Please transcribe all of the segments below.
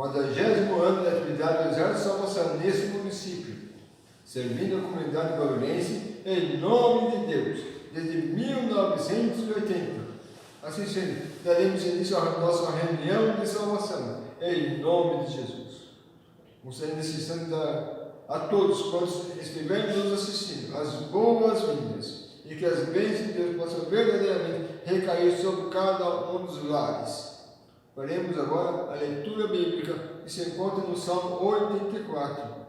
40º ano da atividade do Exército Salvação nesse município, servindo a comunidade guarulhense em nome de Deus, desde 1980. Assim sendo, daremos início à nossa reunião de salvação, em nome de Jesus. Gostaria nesse instante a todos quantos estiverem nos assistindo as boas-vindas e que as bênçãos de Deus possam verdadeiramente recair sobre cada um dos lares. Faremos agora a leitura bíblica que se encontra no Salmo 84.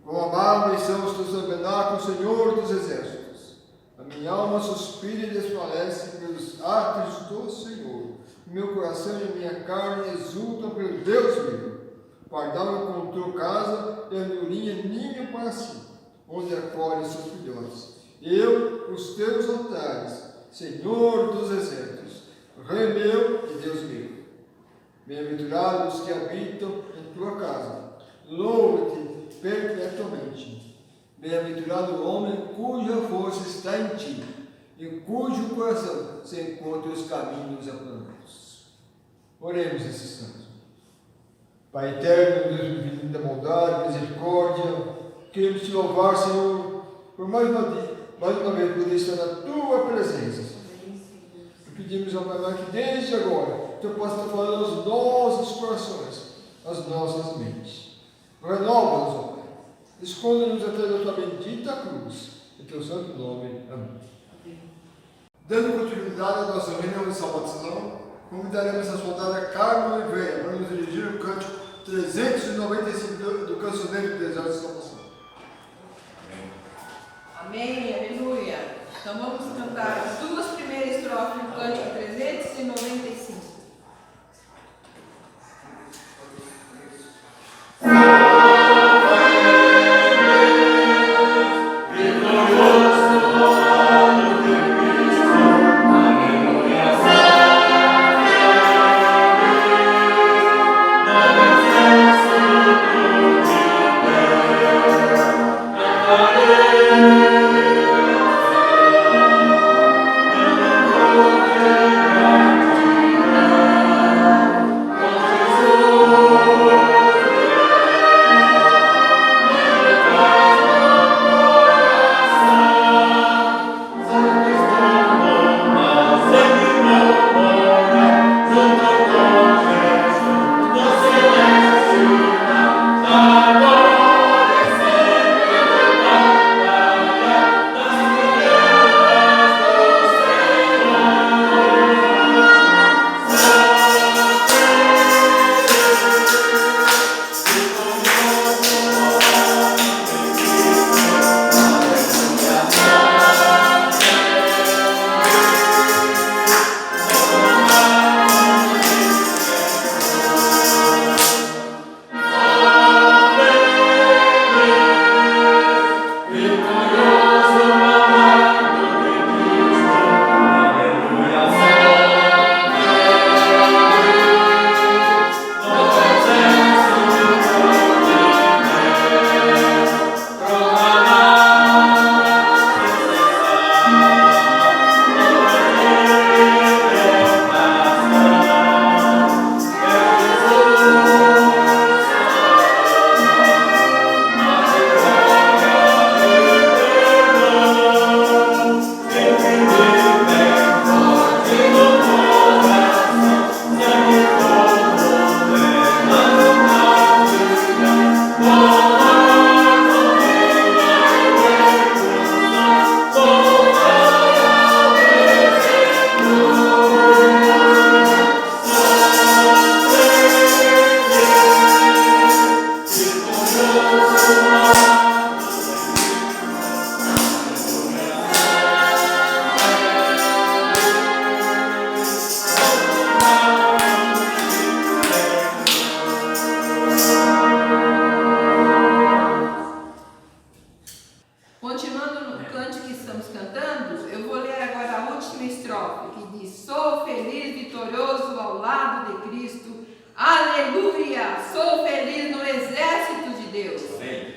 Quão amáveis são os teus tabernáculos, Senhor dos exércitos. A minha alma suspira e desfalece pelos atos do Senhor. Meu coração e a minha carne exultam pelo Deus vivo. O pardal encontrou casa e a andorinha ninho para si, onde acolhe seus filhotes. Eu, os teus altares, Senhor dos exércitos, Rei meu e Deus meu. Bem-aventurados os que habitam em tua casa. Louva-te perpetuamente. Bem-aventurado o homem cuja força está em ti, e cujo coração se encontra os caminhos aplanados. Oremos esse santo. Pai eterno, Deus infinito da bondade, misericórdia, queremos te louvar, Senhor, por mais uma vez poder estar na tua presença. E pedimos ao Pai que desde agora tu possa estar falando aos nossos corações, às nossas mentes. Renova-nos, ó Pai. Esconda-nos atrás da tua bendita cruz. Em teu santo nome. Amém. Dando continuidade à nossa reunião de salvação, convidaremos a soldada Carmen Oliveira para nos dirigir o cântico 395 do Cancioneiro do Exército de Salvação. Amém, aleluia. Então vamos cantar as duas primeiras estrofes do cântico 395. Aleluia. Continuando no cântico que estamos cantando, eu vou ler agora a última estrofe, que diz: sou feliz, vitorioso ao lado de Cristo. Aleluia! Sou feliz no exército de Deus.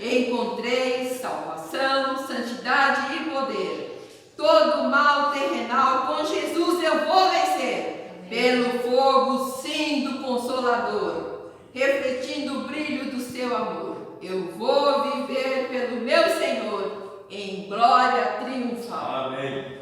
Encontrei salvação, santidade e poder. Todo mal terrenal com Jesus eu vou vencer. Pelo fogo, sim, do Consolador, refletindo o brilho do seu amor. Eu vou viver pelo meu Senhor em glória triunfal. Amém.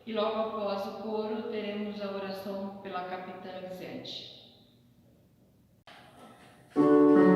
E logo após o coro teremos a oração pela capitã Lisete. Amém.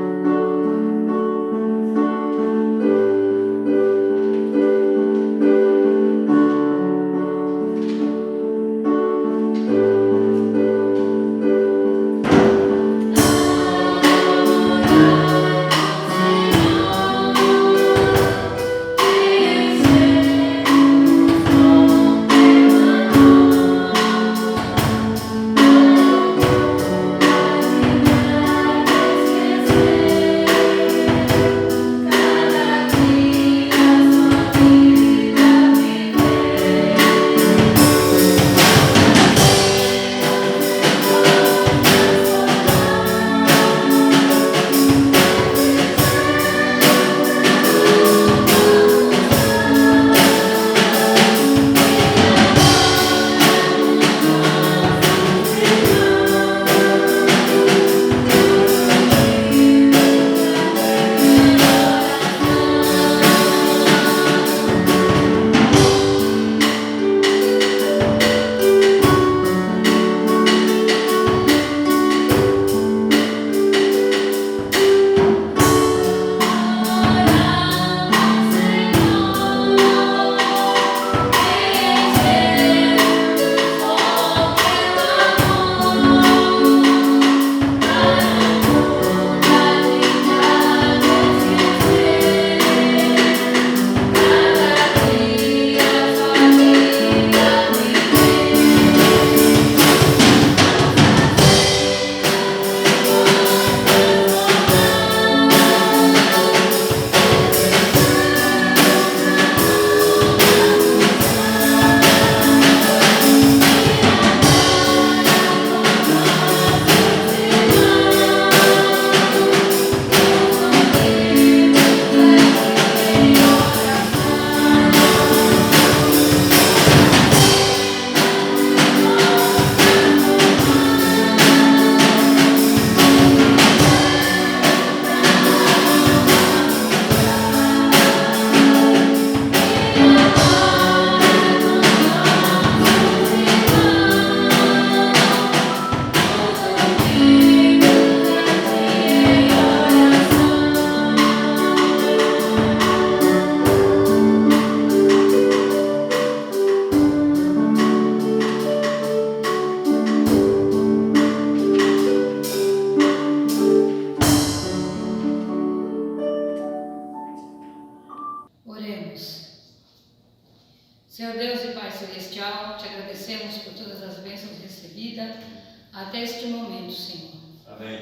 até este momento, Senhor. Amém.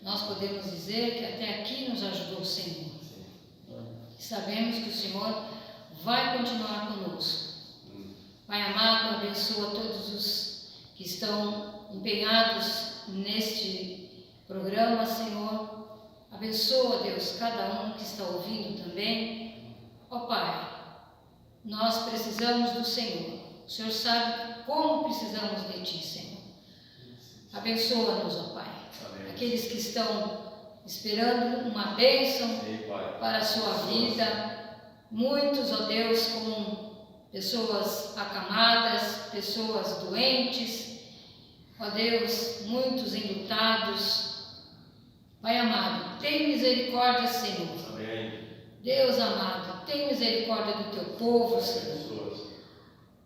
Nós podemos dizer que até aqui nos ajudou o Senhor. E sabemos que o Senhor vai continuar conosco. Pai amado, abençoa todos os que estão empenhados neste programa, Senhor. Abençoa, Deus, cada um que está ouvindo também. Ó Pai, nós precisamos do Senhor. O Senhor sabe como precisamos de Ti, Senhor. Abençoa-nos, ó Pai. Amém. Aqueles que estão esperando uma bênção Sim, Pai. para a sua vida. Muitos, ó Deus, com pessoas acamadas, pessoas doentes. Ó Deus, muitos enlutados. Pai amado, tem misericórdia, Senhor. Amém. Deus amado, tem misericórdia do Teu povo, Senhor. Pessoas.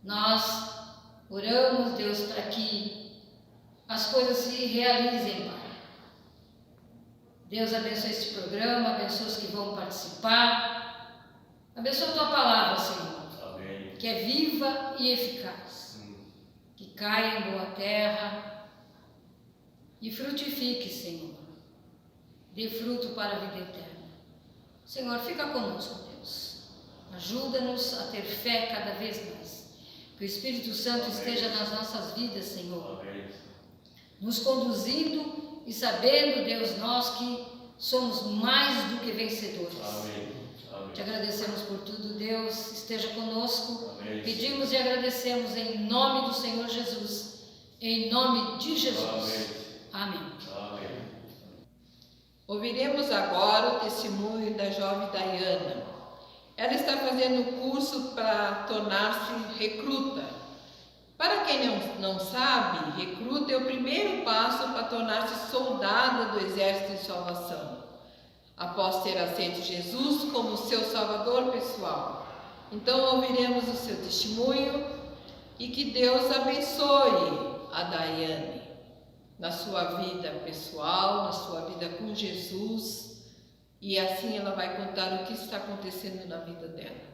Nós oramos, Deus, para que as coisas se realizem, Pai. Deus abençoe este programa, abençoe os que vão participar. Abençoa a Tua palavra, Senhor, Amém. que é viva e eficaz. Que caia em boa terra e frutifique, Senhor. Dê fruto para a vida eterna. Senhor, fica conosco, Deus. Ajuda-nos a ter fé cada vez mais. Que o Espírito Santo Amém. esteja nas nossas vidas, Senhor. Amém. Nos conduzindo e sabendo, Deus, nós que somos mais do que vencedores. Amém. Amém. Te agradecemos por tudo, Deus. Esteja conosco. Amém. Pedimos e agradecemos em nome do Senhor Jesus. Em nome de Jesus. Amém. Amém. Ouviremos agora o testemunho da jovem Daiana. Ela está fazendo um curso para tornar-se recruta. Para quem não sabe, recruta é o primeiro passo para tornar-se soldada do Exército de Salvação, após ter aceito Jesus como seu salvador pessoal. Então ouviremos o seu testemunho e que Deus abençoe a Daiane na sua vida pessoal, na sua vida com Jesus, e assim ela vai contar o que está acontecendo na vida dela.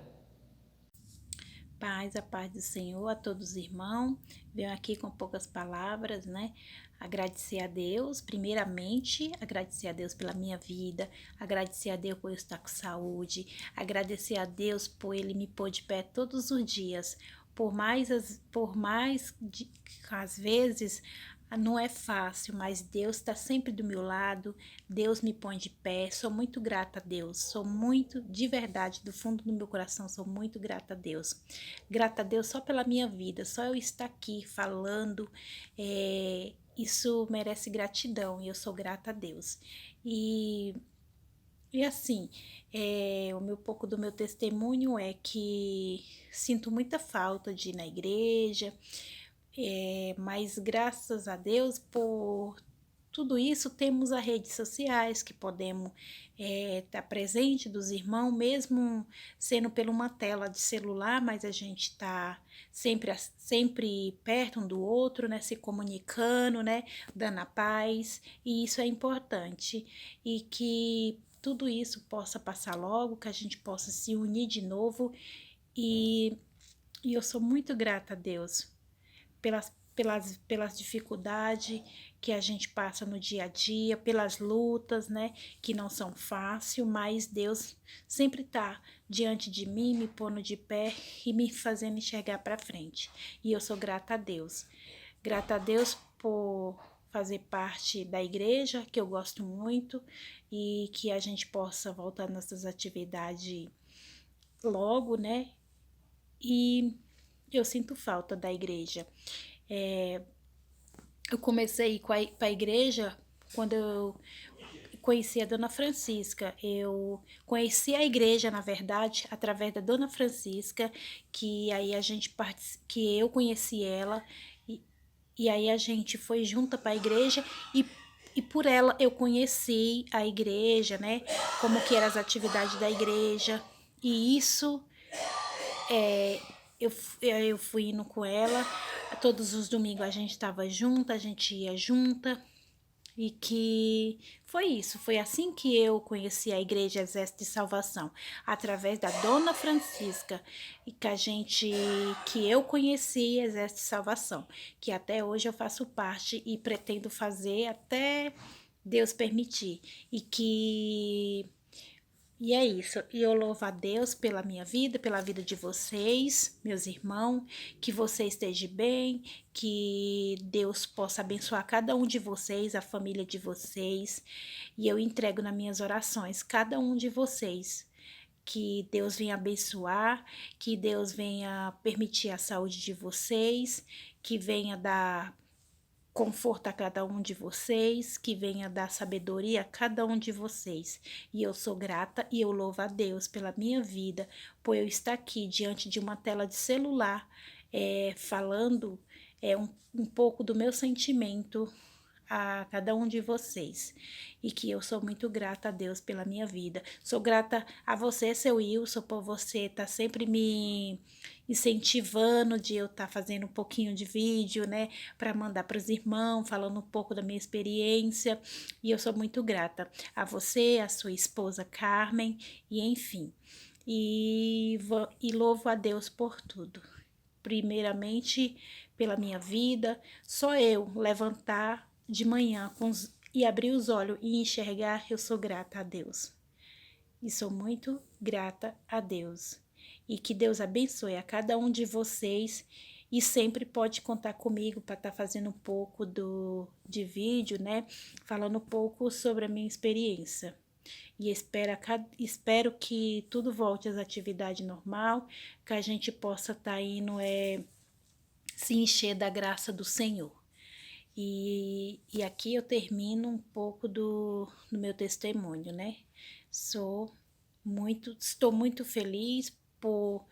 A paz do Senhor a todos os irmãos. Venho aqui com poucas palavras, né? Agradecer a Deus, primeiramente, agradecer a Deus pela minha vida, agradecer a Deus por eu estar com saúde, agradecer a Deus por Ele me pôr de pé todos os dias, por mais às vezes não é fácil, mas Deus está sempre do meu lado, Deus me põe de pé, sou muito grata a Deus, sou muito, de verdade, do fundo do meu coração, sou muito grata a Deus. Grata a Deus só pela minha vida, só eu estar aqui falando, isso merece gratidão e eu sou grata a Deus. E assim, o pouco do meu testemunho é que sinto muita falta de ir na igreja, mas graças a Deus por tudo isso temos as redes sociais que podemos estar presente dos irmãos, mesmo sendo por uma tela de celular, mas a gente está sempre perto um do outro, né, se comunicando, né, dando a paz, e isso é importante, e que tudo isso possa passar logo, que a gente possa se unir de novo, e eu sou muito grata a Deus pelas dificuldades que a gente passa no dia a dia, pelas lutas, né, que não são fáceis, mas Deus sempre está diante de mim, me pondo de pé e me fazendo enxergar para frente. E eu sou grata a Deus. Grata a Deus por fazer parte da igreja, que eu gosto muito, e que a gente possa voltar nossas atividades logo, né, e eu sinto falta da igreja. Eu comecei a ir para a igreja quando eu conheci a Dona Francisca. Eu conheci a igreja, na verdade, através da Dona Francisca, que aí que eu conheci ela, e aí a gente foi junta para a igreja, e por ela eu conheci a igreja, né, como que eram as atividades da igreja, e isso eu fui indo com ela, todos os domingos a gente estava junta, a gente ia junta, E que foi isso, foi assim que eu conheci a Igreja Exército de Salvação, através da Dona Francisca, e que eu conheci Exército de Salvação, que até hoje eu faço parte e pretendo fazer até Deus permitir. E é isso, e eu louvo a Deus pela minha vida, pela vida de vocês, meus irmãos, que você esteja bem, que Deus possa abençoar cada um de vocês, a família de vocês, e eu entrego nas minhas orações cada um de vocês. Que Deus venha abençoar, que Deus venha permitir a saúde de vocês, que venha dar conforto a cada um de vocês, que venha dar sabedoria a cada um de vocês. E eu sou grata e eu louvo a Deus pela minha vida, por eu estar aqui diante de uma tela de celular, falando um pouco do meu sentimento a cada um de vocês, e que eu sou muito grata a Deus pela minha vida. Sou grata a você, seu Wilson, por você estar sempre me incentivando de eu estar fazendo um pouquinho de vídeo, né, para mandar para os irmãos, falando um pouco da minha experiência, e eu sou muito grata a você, a sua esposa Carmen, e enfim, e louvo a Deus por tudo. Primeiramente pela minha vida, só eu levantar de manhã e abrir os olhos e enxergar, eu sou grata a Deus. E sou muito grata a Deus. E que Deus abençoe a cada um de vocês. E sempre pode contar comigo para estar fazendo um pouco de vídeo, né? Falando um pouco sobre a minha experiência. E espero que tudo volte às atividades normal, que a gente possa estar indo se encher da graça do Senhor. E aqui eu termino um pouco do meu testemunho, né? Estou muito feliz por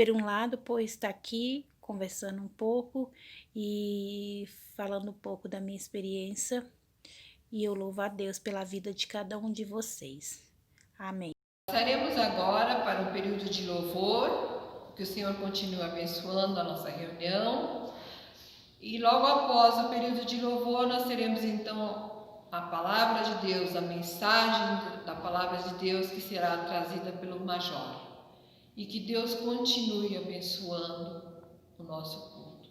um lado, por estar aqui conversando um pouco e falando um pouco da minha experiência. E eu louvo a Deus pela vida de cada um de vocês. Amém. Passaremos agora para um período de louvor, que o Senhor continue abençoando a nossa reunião. E logo após o período de louvor, nós teremos então a palavra de Deus, a mensagem da palavra de Deus que será trazida pelo Major. E que Deus continue abençoando o nosso culto.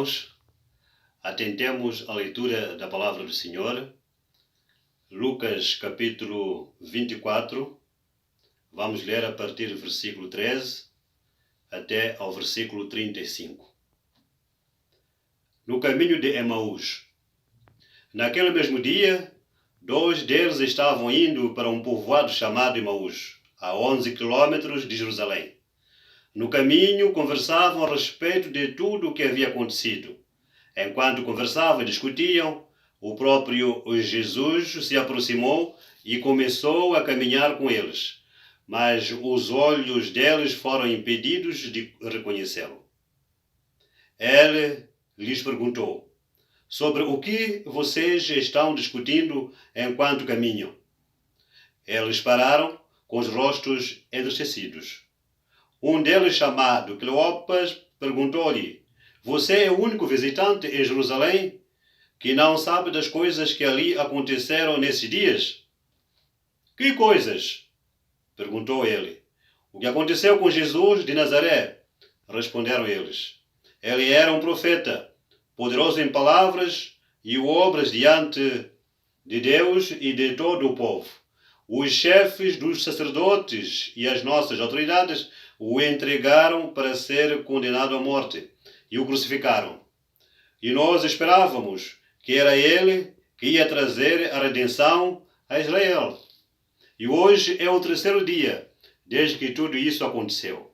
irmãos, atentemos à leitura da palavra do Senhor. Lucas capítulo 24, vamos ler a partir do versículo 13 até ao versículo 35. No caminho de Emaús. Naquele mesmo dia, 2 deles estavam indo para um povoado chamado Emaús, a 11 quilômetros de Jerusalém. No caminho, conversavam a respeito de tudo o que havia acontecido. Enquanto conversavam e discutiam, o próprio Jesus se aproximou e começou a caminhar com eles, mas os olhos deles foram impedidos de reconhecê-lo. Ele lhes perguntou: sobre o que vocês estão discutindo enquanto caminham? Eles pararam com os rostos entristecidos. Um deles, chamado Cleopas, perguntou-lhe: você é o único visitante em Jerusalém que não sabe das coisas que ali aconteceram nesses dias? Que coisas? Perguntou ele. O que aconteceu com Jesus de Nazaré? Responderam eles. Ele era um profeta, poderoso em palavras e obras diante de Deus e de todo o povo. Os chefes dos sacerdotes e as nossas autoridades o entregaram para ser condenado à morte e o crucificaram. E nós esperávamos que era ele que ia trazer a redenção a Israel. E hoje é o 3º dia desde que tudo isso aconteceu.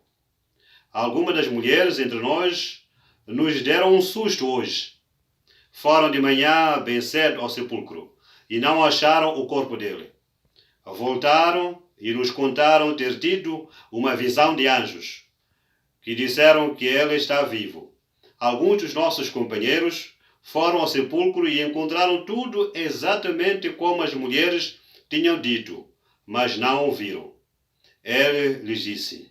Algumas das mulheres entre nós nos deram um susto hoje. Foram de manhã bem cedo ao sepulcro e não acharam o corpo dele. Voltaram e nos contaram ter tido uma visão de anjos, que disseram que ele está vivo. Alguns dos nossos companheiros foram ao sepulcro e encontraram tudo exatamente como as mulheres tinham dito, mas não o viram. Ele lhes disse: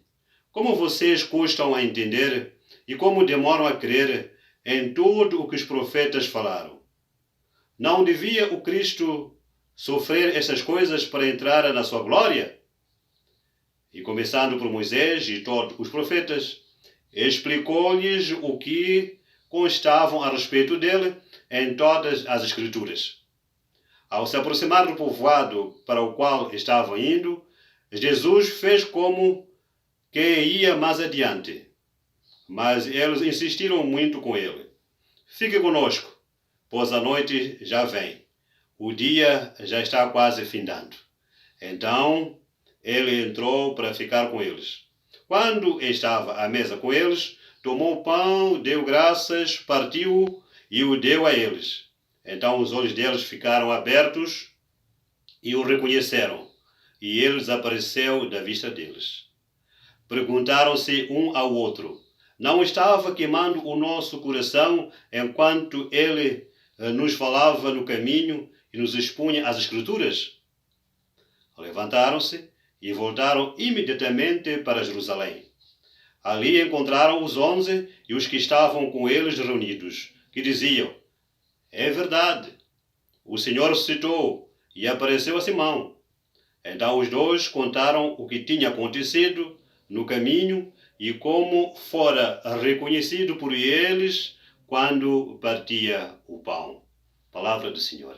como vocês custam a entender e como demoram a crer em tudo o que os profetas falaram? Não devia o Cristo sofrer essas coisas para entrar na sua glória? E começando por Moisés e todos os profetas, explicou-lhes o que constavam a respeito dele em todas as Escrituras. Ao se aproximar do povoado para o qual estavam indo, Jesus fez como quem ia mais adiante. Mas eles insistiram muito com ele: fique conosco, pois a noite já vem. O dia já está quase findando. Então ele entrou para ficar com eles. Quando estava à mesa com eles, tomou o pão, deu graças, partiu-o e o deu a eles. Então os olhos deles ficaram abertos e o reconheceram, e ele desapareceu da vista deles. Perguntaram-se um ao outro: não estava queimando o nosso coração enquanto ele nos falava no caminho e nos expunha as Escrituras? Levantaram-se e voltaram imediatamente para Jerusalém. Ali encontraram os 11 e os que estavam com eles reunidos, que diziam: é verdade, o Senhor ressuscitou e apareceu a Simão. Então os 2 contaram o que tinha acontecido no caminho e como fora reconhecido por eles quando partia o pão. Palavra do Senhor.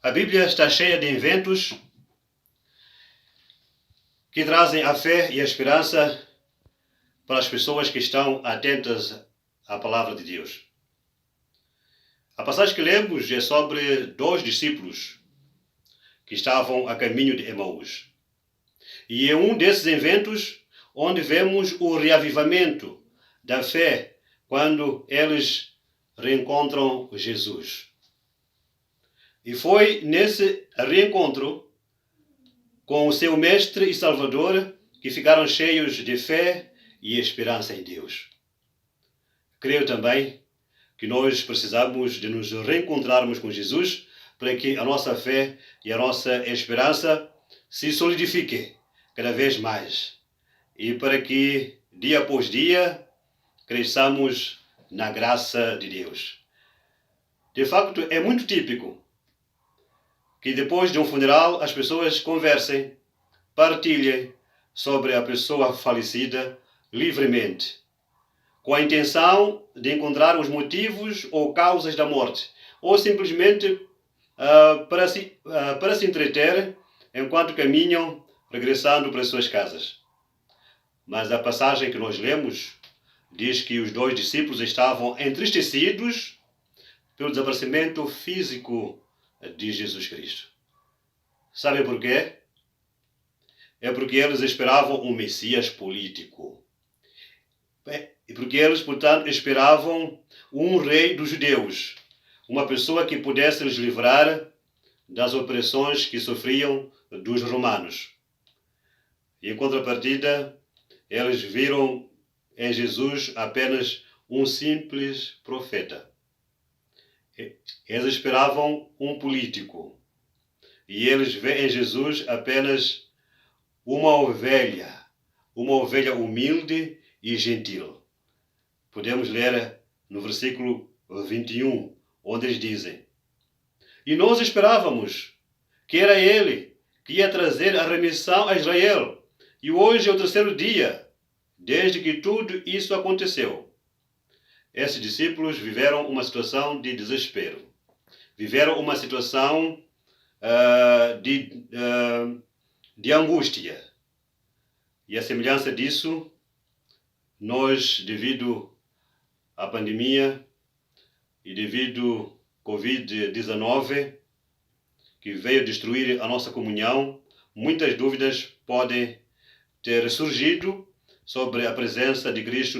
A Bíblia está cheia de eventos que trazem a fé e a esperança para as pessoas que estão atentas à palavra de Deus. A passagem que lemos é sobre 2 discípulos que estavam a caminho de Emaús. E é um desses eventos onde vemos o reavivamento da fé quando eles reencontram Jesus. E foi nesse reencontro com o seu Mestre e Salvador que ficaram cheios de fé e esperança em Deus. Creio também que nós precisamos de nos reencontrarmos com Jesus para que a nossa fé e a nossa esperança se solidifiquem cada vez mais e para que, dia após dia, cresçamos na graça de Deus. De facto, é muito típico que depois de um funeral as pessoas conversem, partilhem sobre a pessoa falecida livremente, com a intenção de encontrar os motivos ou causas da morte, ou simplesmente para se entreter enquanto caminham regressando para as suas casas. Mas a passagem que nós lemos diz que os 2 discípulos estavam entristecidos pelo desaparecimento físico de Jesus Cristo. Sabem por quê? É porque eles esperavam um Messias político. E porque eles, portanto, esperavam um rei dos judeus, uma pessoa que pudesse lhes livrar das opressões que sofriam dos romanos. E em contrapartida, eles viram em Jesus apenas um simples profeta. Eles esperavam um político. E eles veem em Jesus apenas uma ovelha humilde e gentil. Podemos ler no versículo 21, onde eles dizem: E nós esperávamos que era ele que ia trazer a remissão a Israel. E hoje é o 3º dia, desde que tudo isso aconteceu. Esses discípulos viveram uma situação de desespero. Viveram uma situação de angústia. E a semelhança disso, nós, devido à pandemia e devido à Covid-19, que veio destruir a nossa comunhão, muitas dúvidas podem ter surgido sobre a presença de Cristo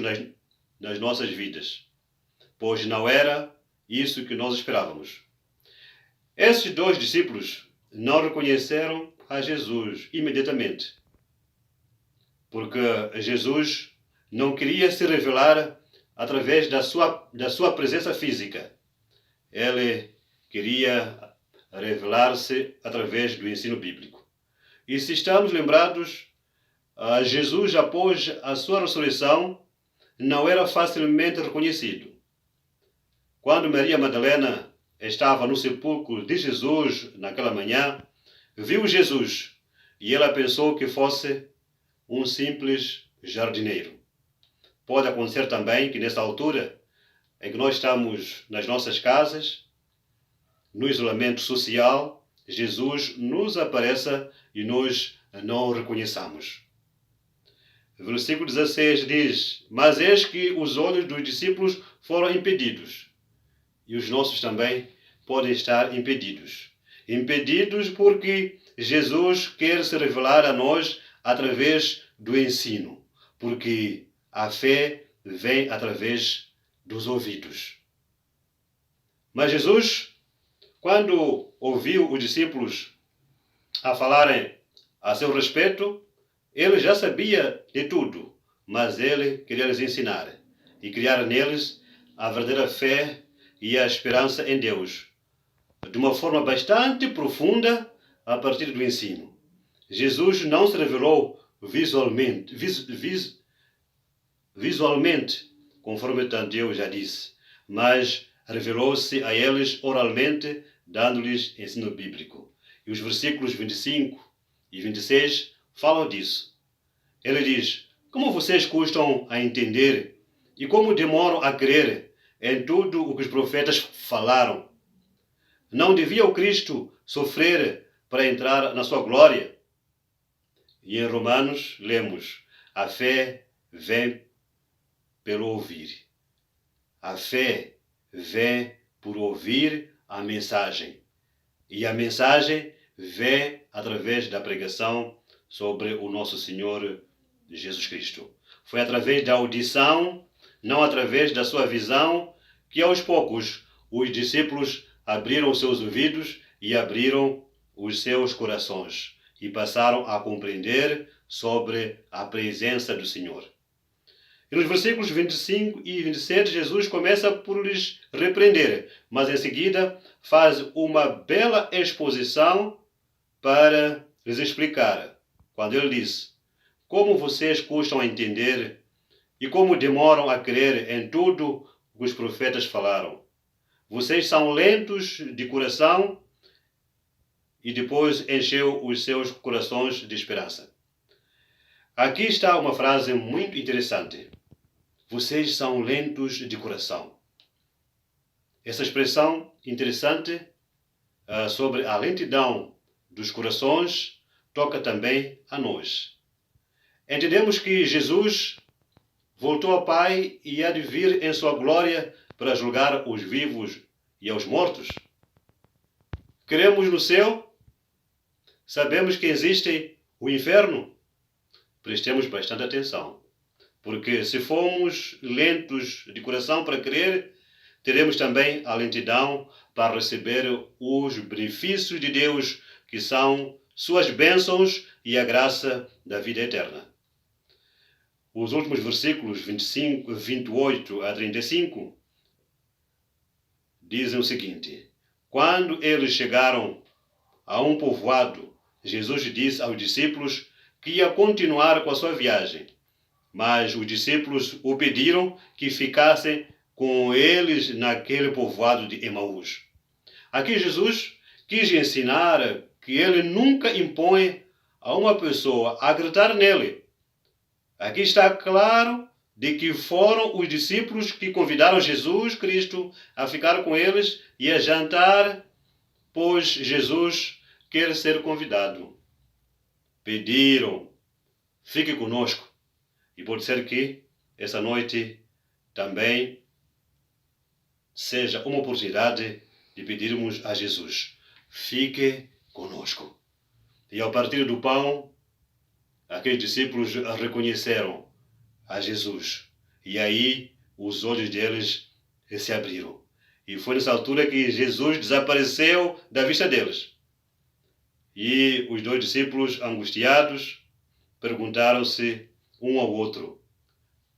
nas nossas vidas, pois não era isso que nós esperávamos. Esses 2 discípulos não reconheceram a Jesus imediatamente, porque Jesus não queria se revelar através da sua presença física. Ele queria revelar-se através do ensino bíblico. E se estamos lembrados, Jesus, após a sua ressurreição, não era facilmente reconhecido. Quando Maria Madalena estava no sepulcro de Jesus naquela manhã, viu Jesus e ela pensou que fosse um simples jardineiro. Pode acontecer também que nessa altura, em que nós estamos nas nossas casas, no isolamento social, Jesus nos apareça e nós não o reconheçamos. Versículo 16 diz: Mas eis que os olhos dos discípulos foram impedidos. E os nossos também podem estar impedidos. Impedidos porque Jesus quer se revelar a nós através do ensino. Porque a fé vem através dos ouvidos. Mas Jesus, quando ouviu os discípulos a falarem a seu respeito, ele já sabia de tudo, mas ele queria lhes ensinar e criar neles a verdadeira fé e a esperança em Deus, de uma forma bastante profunda a partir do ensino. Jesus não se revelou visualmente, conforme Tadeu já disse, mas revelou-se a eles oralmente, dando-lhes ensino bíblico. E os versículos 25 e 26 falam disso. Ele diz: Como vocês custam a entender e como demoram a crer em tudo o que os profetas falaram? Não devia o Cristo sofrer para entrar na sua glória? E em Romanos lemos: a fé vem pelo ouvir. A fé vem por ouvir a mensagem. E a mensagem vem através da pregação sobre o nosso Senhor Jesus Cristo. Foi através da audição, não através da sua visão, que aos poucos os discípulos abriram seus ouvidos e abriram os seus corações e passaram a compreender sobre a presença do Senhor. E nos versículos 25 e 27, Jesus começa por lhes repreender, mas em seguida faz uma bela exposição para lhes explicar. Quando ele diz: Como vocês custam a entender e como demoram a crer em tudo o que os profetas falaram. Vocês são lentos de coração. E depois encheu os seus corações de esperança. Aqui está uma frase muito interessante. vocês são lentos de coração. Essa expressão interessante sobre a lentidão dos corações toca também a nós. Entendemos que Jesus voltou ao Pai e há de vir em sua glória para julgar os vivos e aos mortos. Cremos no céu? Sabemos que existe o inferno? Prestemos bastante atenção, porque se formos lentos de coração para crer, teremos também a lentidão para receber os benefícios de Deus, que são suas bênçãos e a graça da vida eterna. Os últimos versículos 28 a 35 dizem o seguinte: quando eles chegaram a um povoado, Jesus disse aos discípulos que ia continuar com a sua viagem, mas os discípulos o pediram que ficassem com eles naquele povoado de Emaús. Aqui Jesus quis ensinar que ele nunca impõe a uma pessoa a acreditar nele. Aqui está claro de que foram os discípulos que convidaram Jesus Cristo a ficar com eles e a jantar, pois Jesus quer ser convidado. Pediram, fique conosco. E pode ser que essa noite também seja uma oportunidade de pedirmos a Jesus: fique conosco. E ao partir do pão, aqueles discípulos reconheceram a Jesus. E aí os olhos deles se abriram. E foi nessa altura que Jesus desapareceu da vista deles. E os dois discípulos, angustiados, perguntaram-se um ao outro: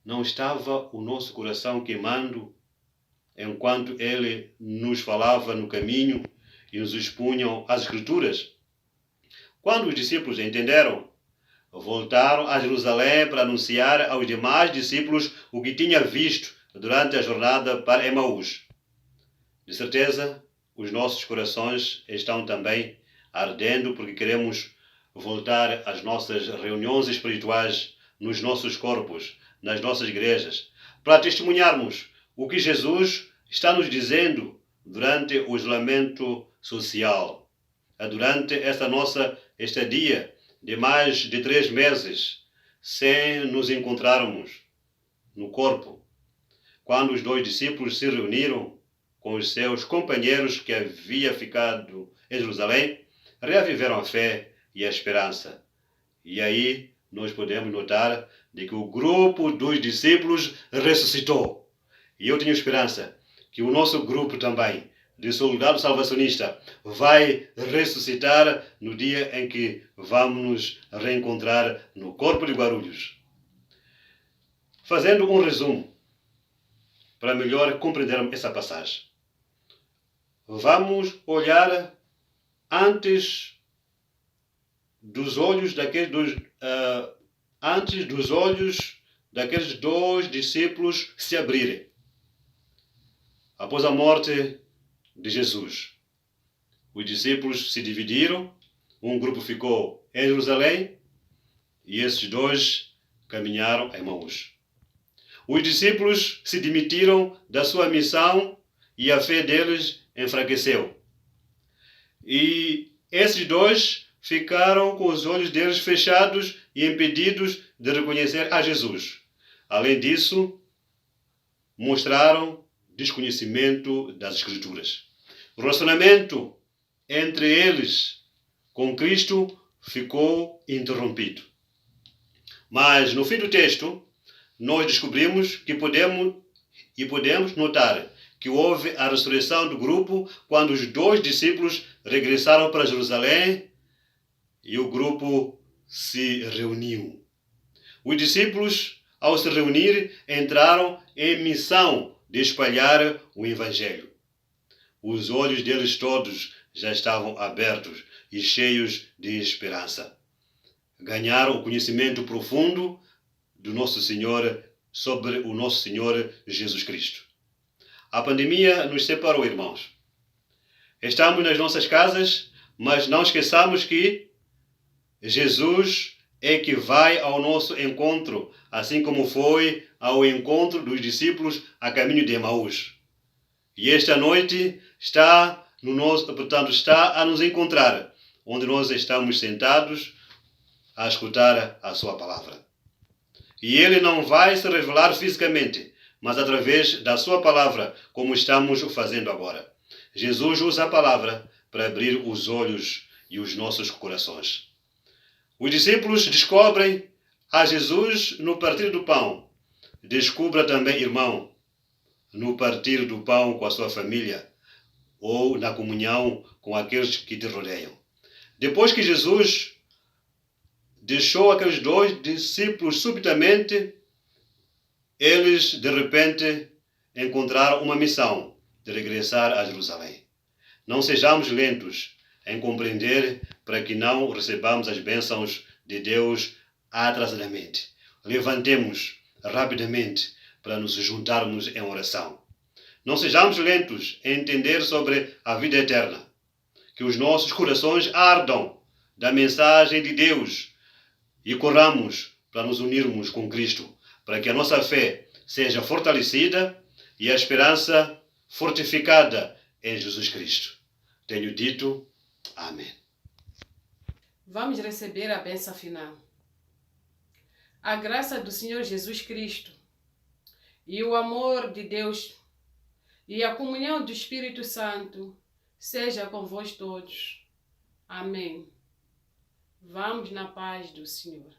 não estava o nosso coração queimando enquanto ele nos falava no caminho e nos expunham as Escrituras? Quando os discípulos entenderam, voltaram a Jerusalém para anunciar aos demais discípulos o que tinha visto durante a jornada para Emaús. De certeza, os nossos corações estão também ardendo porque queremos voltar às nossas reuniões espirituais nos nossos corpos, nas nossas igrejas, para testemunharmos o que Jesus está nos dizendo durante o isolamento social, durante esta nossa estadia de mais de 3 meses, sem nos encontrarmos no corpo. Quando os dois discípulos se reuniram com os seus companheiros que haviam ficado em Jerusalém, reaviveram a fé e a esperança. E aí nós podemos notar de que o grupo dos discípulos ressuscitou. E eu tenho esperança que o nosso grupo também, de soldado salvacionista, vai ressuscitar no dia em que vamos nos reencontrar no corpo de Guarulhos. Fazendo um resumo, para melhor compreendermos essa passagem, vamos olhar antes dos olhos daqueles dois discípulos se abrirem. Após a morte de Jesus, os discípulos se dividiram, um grupo ficou em Jerusalém e esses dois caminharam a Emaús. Os discípulos se demitiram da sua missão e a fé deles enfraqueceu. E esses dois ficaram com os olhos deles fechados e impedidos de reconhecer a Jesus. Além disso, mostraram desconhecimento das Escrituras. O relacionamento entre eles com Cristo ficou interrompido. Mas no fim do texto, nós descobrimos que podemos notar que houve a ressurreição do grupo quando os dois discípulos regressaram para Jerusalém e o grupo se reuniu. Os discípulos, ao se reunir, entraram em missão de espalhar o Evangelho. Os olhos deles todos já estavam abertos e cheios de esperança. Ganharam o conhecimento profundo do nosso Senhor, sobre o nosso Senhor Jesus Cristo. A pandemia nos separou, irmãos. Estamos nas nossas casas, mas não esqueçamos que Jesus é que vai ao nosso encontro, assim como foi ao encontro dos discípulos a caminho de Emaús. E esta noite está a nos encontrar, onde nós estamos sentados a escutar a sua palavra. E ele não vai se revelar fisicamente, mas através da sua palavra, como estamos fazendo agora. Jesus usa a palavra para abrir os olhos e os nossos corações. Os discípulos descobrem a Jesus no partir do pão. Descubra também, irmão, no partir do pão com a sua família ou na comunhão com aqueles que te rodeiam. Depois que Jesus deixou aqueles 2 discípulos subitamente, eles de repente encontraram uma missão de regressar a Jerusalém. Não sejamos lentos em compreender para que não recebamos as bênçãos de Deus atrasadamente. Levantemos rapidamente para nos juntarmos em oração. Não sejamos lentos em entender sobre a vida eterna. Que os nossos corações ardam da mensagem de Deus e corramos para nos unirmos com Cristo, para que a nossa fé seja fortalecida e a esperança fortificada em Jesus Cristo. Tenho dito, amém. Vamos receber a bênção final. A graça do Senhor Jesus Cristo e o amor de Deus e a comunhão do Espírito Santo seja com vós todos. Amém. Vamos na paz do Senhor.